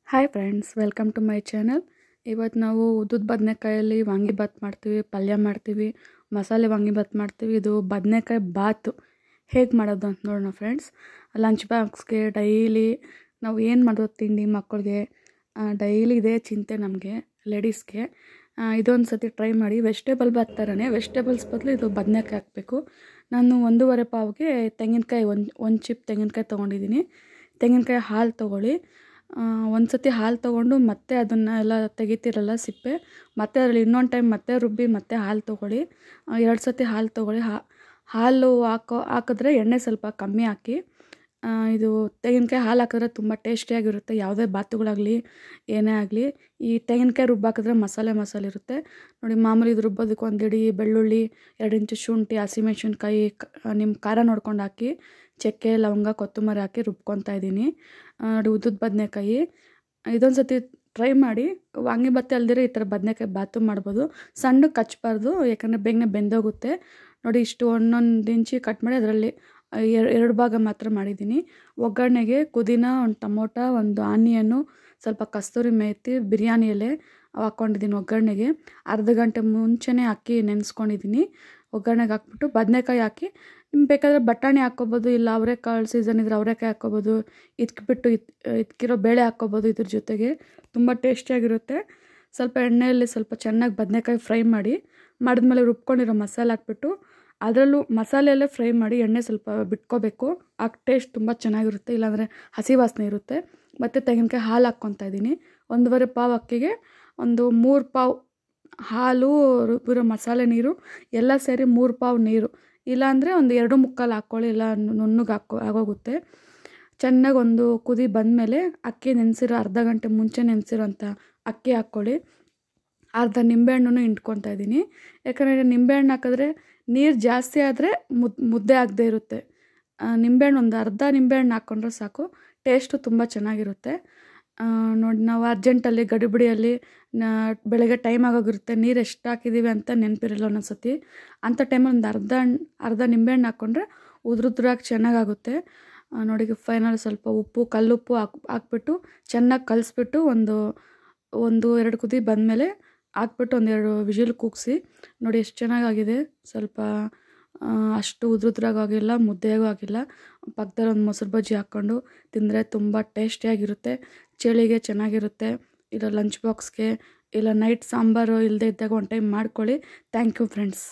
Hi friends, welcome to my channel. ಇವತ್ತು ನಾವು ಉದ್ದುದ ಬದನೆಕಾಯಲ್ಲಿ ವಾಂಗಿಭಾತ್ ಮಾಡ್ತೀವಿ, ಪಲ್ಯ ಮಾಡ್ತೀವಿ, ಮಸಾಲೆ ವಾಂಗಿಭಾತ್ ಮಾಡ್ತೀವಿ. ಇದು ಬದನೆಕಾಯಿ ಬಾತು ಹೇಗೆ ಮಾಡೋದು ಅಂತ ನೋಡೋಣ ಫ್ರೆಂಡ್ಸ್. ಲಂಚ್ ಬಾಕ್ಸ್ಗೆ ಡೈಲಿ ನಾವು ಏನು ಮಾಡೋದು ತಿಂಡಿ ಮಕ್ಕಳಿಗೆ ಡೈಲಿ ಇದೇ ಚಿಂತೆ ನಮಗೆ ಲೇಡೀಸ್ಗೆ. ಇದೊಂದು ಸತಿ ಟ್ರೈ ಮಾಡಿ. ವೆಜಿಟೇಬಲ್ ಬಾತ್ ಥರನೇ ವೆಜಿಟೇಬಲ್ಸ್ ಬದಲು ಇದು ಬದನೆಕಾಯಿ ಹಾಕಬೇಕು. ನಾನು 1.5 ಪಾವ್ಗೆ ತೆಂಗಿನಕಾಯಿ ಒಂದು ಚಿಪ್ ತೆಂಗಿನಕಾಯಿ ತೊಗೊಂಡಿದ್ದೀನಿ. ತೆಂಗಿನಕಾಯಿ ಹಾಲು ತೊಗೊಳ್ಳಿ. ಒಂದು ಸತಿ ಹಾಲು ತೊಗೊಂಡು ಮತ್ತೆ ಅದನ್ನು ಎಲ್ಲ ತೆಗಿತೀರಲ್ಲ ಸಿಪ್ಪೆ, ಮತ್ತೆ ಅದರಲ್ಲಿ ಇನ್ನೊಂದು ಟೈಮ್ ಮತ್ತೆ ರುಬ್ಬಿ ಮತ್ತೆ ಹಾಲು ತೊಗೊಳ್ಳಿ. 2 ಸತಿ ಹಾಲು ತೊಗೊಳ್ಳಿ. ಹಾಲು ಹಾಕಿದ್ರೆ ಎಣ್ಣೆ ಸ್ವಲ್ಪ ಕಮ್ಮಿ ಹಾಕಿ. ಇದು ತೆಂಗಿನಕಾಯಿ ಹಾಲು ಹಾಕಿದ್ರೆ ತುಂಬ ಟೇಸ್ಟಿಯಾಗಿರುತ್ತೆ. ಯಾವುದೇ ಬಾತುಗಳಾಗಲಿ ಏನೇ ಆಗಲಿ ಈ ತೆಂಗಿನಕಾಯಿ ರುಬ್ಬಾಕಿದ್ರೆ ಮಸಾಲೆ ಇರುತ್ತೆ ನೋಡಿ. ಮಾಮೂಲಿ ಇದು ರುಬ್ಬೋದಕ್ಕೆ 1 ಇಡೀ ಬೆಳ್ಳುಳ್ಳಿ, 2 ಇಂಚು ಶುಂಠಿ, ಹಸಿಮೆಣ್ಸಿನ್ಕಾಯಿ, ನಿಮ್ಮ ಖಾರ ನೋಡ್ಕೊಂಡು ಹಾಕಿ, ಚಕ್ಕೆ, ಲವಂಗ, ಕೊತ್ತಂಬರಿ ಹಾಕಿ ರುಬ್ಕೊತಾ ಇದ್ದೀನಿ ನೋಡಿ. ಉದ್ದುದ ಬದನೆಕಾಯಿ ಇದೊಂದು ಸತಿ ಟ್ರೈ ಮಾಡಿ. ವಾಂಗಿಭಾತ್ ಅಲ್ದಿರ ಈ ಥರ ಬದನೆಕಾಯಿ ಬಾತು ಮಾಡ್ಬೋದು. ಸಣ್ಣಕ್ಕೆ ಹಚ್ಬಾರ್ದು, ಯಾಕಂದರೆ ಬೇಗನೆ ಬೆಂದೋಗುತ್ತೆ ನೋಡಿ. ಇಷ್ಟು 1 ಇಂಚಿ ಕಟ್ ಮಾಡಿ ಅದರಲ್ಲಿ 2 ಭಾಗ ಮಾತ್ರ ಮಾಡಿದ್ದೀನಿ. ಒಗ್ಗರಣೆಗೆ ಪುದೀನ, 1 ಟೊಮೊಟೊ, 1 ಆನಿಯನ್ನು, ಸ್ವಲ್ಪ ಕಸ್ತೂರಿ ಮೇಥಿ, ಬಿರಿಯಾನಿ ಎಲೆ ಹಾಕ್ಕೊಂಡಿದ್ದೀನಿ ಒಗ್ಗರಣೆಗೆ. ಅರ್ಧ ಗಂಟೆ ಮುಂಚೆನೇ ಅಕ್ಕಿ ನೆನೆಸ್ಕೊಂಡಿದ್ದೀನಿ. ಒಗ್ಗರಣೆಗೆ ಹಾಕ್ಬಿಟ್ಟು ಬದನೆಕಾಯಿ ಹಾಕಿ, ನಿಮ್ಗೆ ಬೇಕಾದರೆ ಬಟಾಣಿ ಹಾಕ್ಕೊಬೋದು, ಇಲ್ಲ ಅವರೆಕಾಳು ಸೀಸನ್ ಇದ್ದರೆ ಅವರೆಕಾಯಿ ಹಾಕ್ಕೊಬೋದು. ಇದಕ್ಕಿರೋ ಬೇಳೆ ಹಾಕ್ಕೊಬೋದು ಇದ್ರ ಜೊತೆಗೆ. ತುಂಬ ಟೇಸ್ಟಿಯಾಗಿರುತ್ತೆ. ಸ್ವಲ್ಪ ಎಣ್ಣೆಯಲ್ಲಿ ಸ್ವಲ್ಪ ಚೆನ್ನಾಗಿ ಬದನೆಕಾಯಿ ಫ್ರೈ ಮಾಡಿದ್ಮೇಲೆ ರುಬ್ಕೊಂಡಿರೋ ಮಸಾಲೆ ಹಾಕ್ಬಿಟ್ಟು ಅದರಲ್ಲೂ ಮಸಾಲೆಯಲ್ಲೇ ಫ್ರೈ ಮಾಡಿ ಎಣ್ಣೆ ಸ್ವಲ್ಪ ಬಿಟ್ಕೋಬೇಕು. ಆ ಟೇಸ್ಟ್ ತುಂಬ ಚೆನ್ನಾಗಿರುತ್ತೆ, ಇಲ್ಲಾಂದರೆ ಹಸಿ ವಾಸನೆ ಇರುತ್ತೆ. ಮತ್ತು ತೆಂಗಿನಕಾಯಿ ಹಾಲು ಹಾಕ್ಕೊತಾ ಇದ್ದೀನಿ. 1.5 ಪಾವ್ ಅಕ್ಕಿಗೆ 3 ಪಾವ್ ಹಾಲು, ರುಬ್ಬಿರೋ ಮಸಾಲೆ ನೀರು ಎಲ್ಲ ಸೇರಿ 3 ಪಾವ್ ನೀರು, ಇಲ್ಲಾಂದರೆ 2.25 ಹಾಕ್ಕೊಳ್ಳಿ, ಇಲ್ಲ ನುಣ್ಣಗೆ ಆಗೋಗುತ್ತೆ. ಚೆನ್ನಾಗಿ ಒಂದು ಕುದಿ ಬಂದಮೇಲೆ ಅಕ್ಕಿ ನೆನೆಸಿರೋ ಅರ್ಧ ಗಂಟೆ ಮುಂಚೆ ನೆನೆಸಿರೋಂಥ ಅಕ್ಕಿ ಹಾಕ್ಕೊಳ್ಳಿ. ಅರ್ಧ ನಿಂಬೆಹಣ್ಣು ಹಿಂಡ್ಕೊತಾ ಇದ್ದೀನಿ. ಯಾಕಂದರೆ ನಿಂಬೆಹಣ್ಣು ಹಾಕಿದ್ರೆ ನೀರು ಜಾಸ್ತಿ ಆದರೆ ಮುದ್ದೆ ಆಗದೆ ಇರುತ್ತೆ. ನಿಂಬೆಹಣ್ಣು ಅರ್ಧ ನಿಂಬೆಹಣ್ಣು ಹಾಕ್ಕೊಂಡ್ರೆ ಸಾಕು, ಟೇಸ್ಟು ತುಂಬ ಚೆನ್ನಾಗಿರುತ್ತೆ ನೋಡಿ. ನಾವು ಅರ್ಜೆಂಟಲ್ಲಿ ಗಡಿಬಿಡಿಯಲ್ಲಿ ಬೆಳಗ್ಗೆ ಟೈಮ್ ಆಗೋಗಿರುತ್ತೆ, ನೀರು ಎಷ್ಟು ಹಾಕಿದ್ದೀವಿ ಅಂತ ನೆನಪಿರಲ್ಲ ಒಂದೊಂದು ಸತಿ. ಅಂಥ ಟೈಮಲ್ಲಿ ಅರ್ಧ ನಿಂಬೆಹಣ್ಣು ಹಾಕ್ಕೊಂಡ್ರೆ ಉದ್ರುದ್ರಾಗಿ ಚೆನ್ನಾಗಾಗುತ್ತೆ ನೋಡಿ. ಫೈನಲ್ ಸ್ವಲ್ಪ ಉಪ್ಪು, ಕಲ್ಲುಪ್ಪು ಹಾಕ್ಬಿಟ್ಟು ಚೆನ್ನಾಗಿ ಕಲಿಸ್ಬಿಟ್ಟು 1-2 ಕುದಿ ಬಂದಮೇಲೆ ಹಾಕ್ಬಿಟ್ಟು 1-2 ವಿಜಿಲ್ ಕೂಗಿಸಿ ನೋಡಿ. ಎಷ್ಟು ಚೆನ್ನಾಗಾಗಿದೆ. ಸ್ವಲ್ಪ ಅಷ್ಟು ಉದ್ರುದ್ರಾಗಿಲ್ಲ, ಮುದ್ದೆಗೂ ಆಗಿಲ್ಲ. ಪಕ್ಕದಲ್ಲಿ 1 ಮೊಸರು ಬಜ್ಜಿ ಹಾಕ್ಕೊಂಡು ತಿಂದರೆ ತುಂಬ ಟೇಸ್ಟಿಯಾಗಿರುತ್ತೆ. ಚಳಿಗೆ ಚೆನ್ನಾಗಿರುತ್ತೆ. ಇಲ್ಲ ಲಂಚ್ ಬಾಕ್ಸ್ಗೆ, ಇಲ್ಲ ನೈಟ್ ಸಾಂಬಾರು ಇಲ್ಲದೆ ಇದ್ದಾಗ 1 ಟೈಮ್ ಮಾಡ್ಕೊಳ್ಳಿ. Thank you friends.